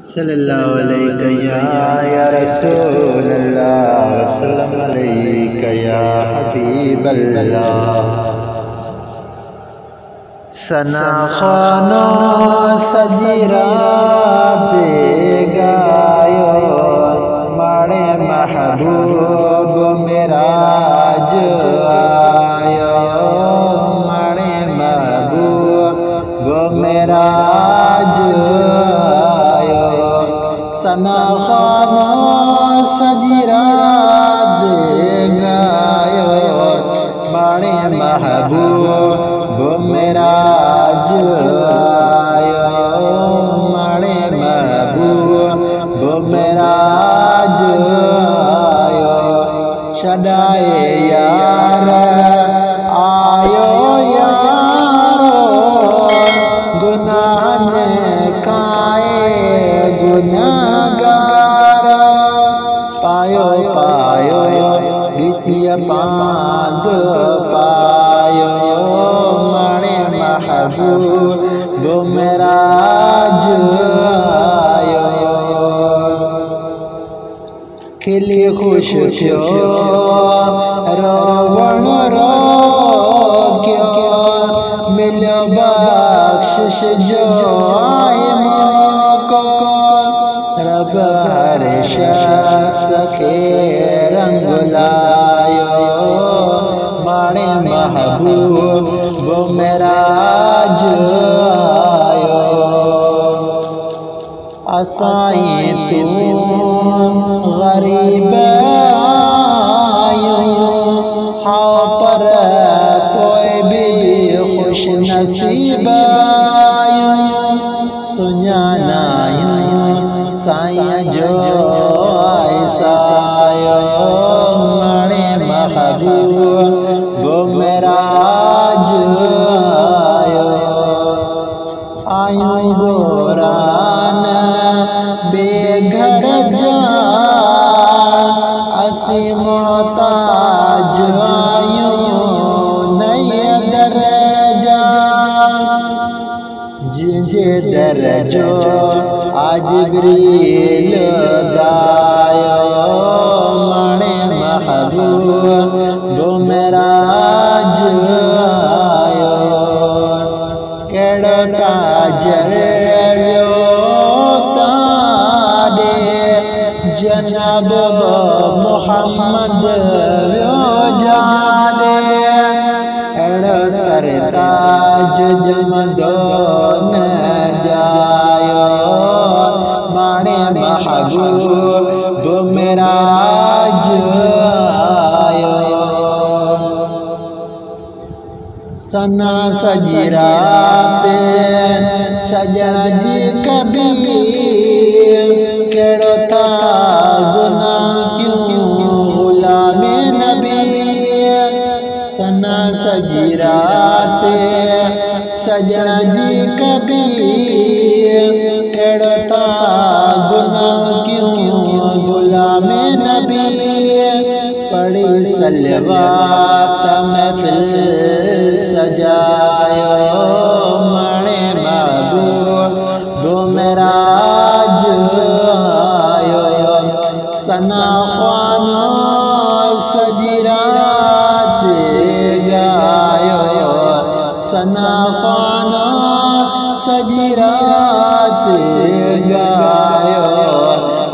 सल्लल्लाहु अलैहि या रसूल अल्लाह वसल्लम अलैका या हबीब अल्लाह। सना खानो सजीरा देगायो माड़े महबूब मेरा जो आयो, माड़े महबूब मेरा जो आयो। सना खानो सजीरा देगायो माड़े महबूब मेरा जो आयो, माड़े महबूब मेरा जो आयो। शदाए यार आयो यारो गुनाह ने खाए गुनाहगार। पायो पायो गिचिया पांद पायो माड़े महबूब मेरा जो आयो। खिली खुश थियो रोवण रो क्यों मिलो बख्शिश जो आए मौको। रब हर शख्स के रंग लायो माड़े महबूब मेरा जो आयो। असाई तू गरीब आयो हाँ पर कोई भी खुश नसीब आयो। सुजाना साईं जो ऐसा आयो माड़े महबूब मेरा जो आयो। आयो गोरान बेघर जा असी मोहताज आयो नए दरजा। जिंजे दरजो आज जिब्रील दायो माड़े महबूब मेरा जो आयो। केड़ो ताजर जनाब मोहम्मद जादे एड़ो सरताज जमदो न जायो माड़े महबूब मेरा जो आयो। सना सजरात सजा जी कभी केड़ो था गुनाह क्यों गुलामे नबी। सना सजरात सजना जी कभी केड़ो था गुनाह क्यों गुलामे नबी। पड़ी सलवात महफिल सजायो माड़े महबूब मेरा जो आयो। सना खानो सजरात गायो, सना खानो सजरात गायो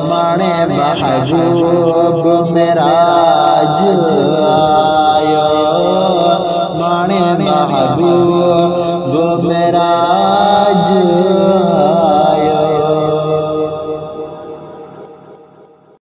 माड़े महबूब मेरा जो आयो, माड़े महबूब